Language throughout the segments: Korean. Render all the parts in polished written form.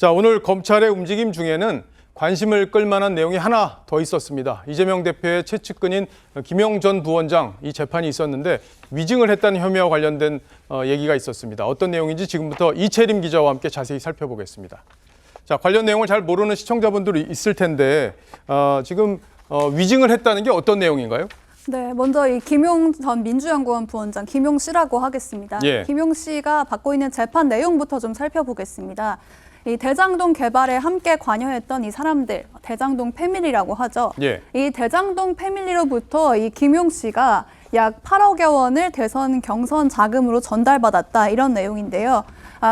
자, 오늘 검찰의 움직임 중에는 관심을 끌 만한 내용이 하나 더 있었습니다. 이재명 대표의 최측근인 김용 전 부원장 이 재판이 있었는데 위증을 했다는 혐의와 관련된 얘기가 있었습니다. 어떤 내용인지 지금부터 이채림 기자와 함께 자세히 살펴보겠습니다. 자, 관련 내용을 잘 모르는 시청자분들이 있을 텐데 지금 위증을 했다는 게 어떤 내용인가요? 네, 먼저 이 김용 전 민주연구원 부원장 김용 씨라고 하겠습니다. 예. 김용 씨가 받고 있는 재판 내용부터 좀 살펴보겠습니다. 이 대장동 개발에 함께 관여했던 이 사람들, 대장동 패밀리라고 하죠. 예. 이 대장동 패밀리로부터 이 김용 씨가 약 8억여 원을 대선 경선 자금으로 전달받았다 이런 내용인데요.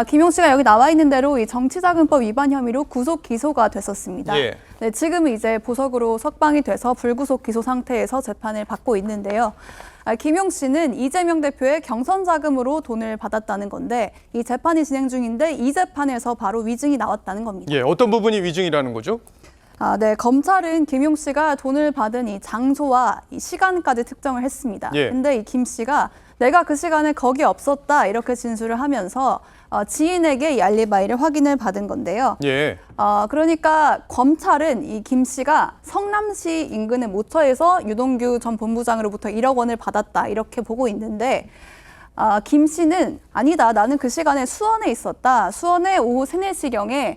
김용 씨가 여기 나와 있는 대로 이 정치자금법 위반 혐의로 구속 기소가 됐었습니다. 예. 네, 지금은 이제 보석으로 석방이 돼서 불구속 기소 상태에서 재판을 받고 있는데요. 김용 씨는 이재명 대표의 경선 자금으로 돈을 받았다는 건데 이 재판이 진행 중인데 이 재판에서 바로 위증이 나왔다는 겁니다. 예, 어떤 부분이 위증이라는 거죠? 네, 검찰은 김용 씨가 돈을 받은 이 장소와 이 시간까지 특정을 했습니다. 예. 근데 이 김 씨가 내가 그 시간에 거기 없었다 이렇게 진술을 하면서 지인에게 이 알리바이를 확인을 받은 건데요. 예. 그러니까 검찰은 이 김 씨가 성남시 인근의 모처에서 유동규 전 본부장으로부터 1억 원을 받았다 이렇게 보고 있는데 김 씨는 아니다. 나는 그 시간에 수원에 있었다. 수원에 오후 3, 4시경에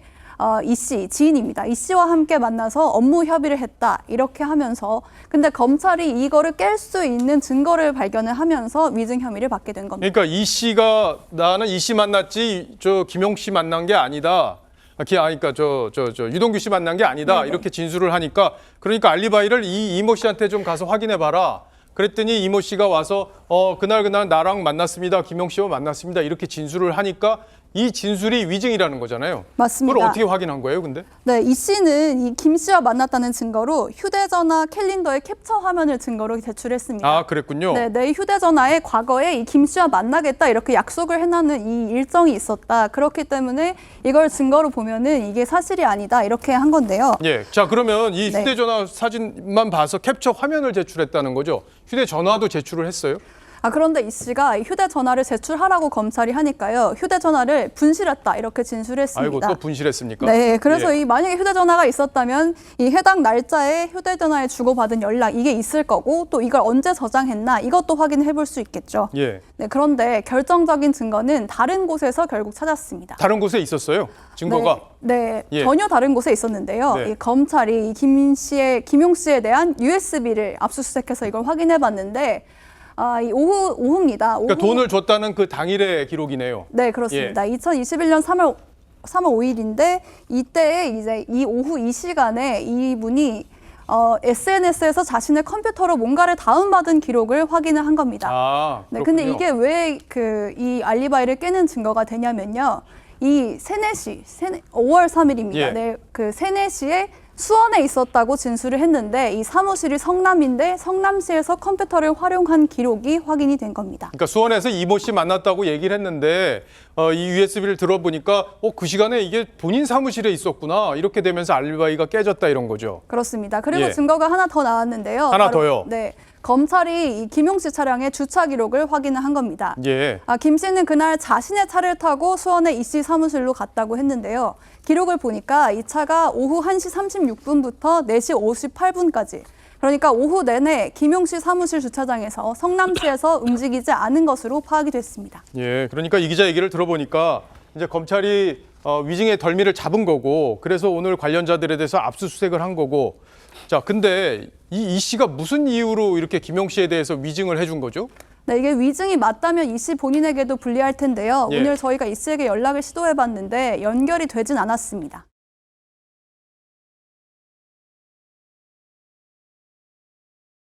이 씨, 지인입니다. 이 씨와 함께 만나서 업무 협의를 했다. 이렇게 하면서 근데 검찰이 이거를 깰 수 있는 증거를 발견을 하면서 위증 혐의를 받게 된 겁니다. 그러니까 이 씨가 나는 이 씨 만났지 저 김용 씨 만난 게 아니다. 그러니까 저 유동규 씨 만난 게 아니다. 네네. 이렇게 진술을 하니까 그러니까 알리바이를 이 이모 씨한테 좀 가서 확인해 봐라. 그랬더니 이모 씨가 와서 그날 나랑 만났습니다. 김용 씨와 만났습니다. 이렇게 진술을 하니까 이 진술이 위증이라는 거잖아요. 맞습니다. 그걸 어떻게 확인한 거예요, 근데? 네, 이 씨는 이 김 씨와 만났다는 증거로 휴대전화 캘린더의 캡처 화면을 증거로 제출했습니다. 아, 그랬군요. 네, 내 휴대전화에 과거에 이 김 씨와 만나겠다 이렇게 약속을 해놓는 이 일정이 있었다. 그렇기 때문에 이걸 증거로 보면은 이게 사실이 아니다 이렇게 한 건데요. 예. 자, 그러면 이 네. 휴대전화 사진만 봐서 캡처 화면을 제출했다는 거죠. 휴대전화도 제출을 했어요? 그런데 이 씨가 이 휴대전화를 제출하라고 검찰이 하니까요. 휴대전화를 분실했다 이렇게 진술했습니다. 아이고, 또 분실했습니까? 네, 그래서 예. 이 만약에 휴대전화가 있었다면 이 해당 날짜에 휴대전화에 주고받은 연락 이게 있을 거고 또 이걸 언제 저장했나 이것도 확인해 볼 수 있겠죠. 예. 네, 그런데 결정적인 증거는 다른 곳에서 결국 찾았습니다. 다른 곳에 있었어요? 증거가? 네, 예. 전혀 다른 곳에 있었는데요. 네. 이 검찰이 김용 씨에 대한 USB를 압수수색해서 이걸 확인해 봤는데 이 오후입니다. 그러니까 돈을 줬다는 그 당일의 기록이네요. 네, 그렇습니다. 2021년 3월 5일인데 이때 이제 이 오후 이 시간에 이분이 SNS에서 자신의 컴퓨터로 뭔가를 다운받은 기록을 확인을 한 겁니다. 아, 네, 그렇군요. 근데 이게 왜 이 알리바이를 깨는 증거가 되냐면요. 이 5월 3일입니다. 예. 네, 그 3, 4시에 수원에 있었다고 진술을 했는데 이 사무실이 성남인데 성남시에서 컴퓨터를 활용한 기록이 확인이 된 겁니다. 그러니까 수원에서 이모 씨 만났다고 얘기를 했는데 이 USB를 들어보니까 그 시간에 이게 본인 사무실에 있었구나. 이렇게 되면서 알리바이가 깨졌다 이런 거죠. 그렇습니다. 그리고 예. 증거가 하나 더 나왔는데요. 하나 더요? 네, 검찰이 이 김용 씨 차량의 주차 기록을 확인을 한 겁니다. 예. 김 씨는 그날 자신의 차를 타고 수원의 이 씨 사무실로 갔다고 했는데요. 기록을 보니까 이 차가 오후 1시 36분부터 4시 58분까지 그러니까 오후 내내 김용 씨 사무실 주차장에서 성남시에서 움직이지 않은 것으로 파악이 됐습니다. 예. 그러니까 이 기자 얘기를 들어보니까 이제 검찰이 위증의 덜미를 잡은 거고 그래서 오늘 관련자들에 대해서 압수수색을 한 거고 자, 근데 이 씨가 무슨 이유로 이렇게 김용 씨에 대해서 위증을 해준 거죠? 네, 이게 위증이 맞다면 이 씨 본인에게도 불리할 텐데요. 예. 오늘 저희가 이 씨에게 연락을 시도해봤는데 연결이 되진 않았습니다.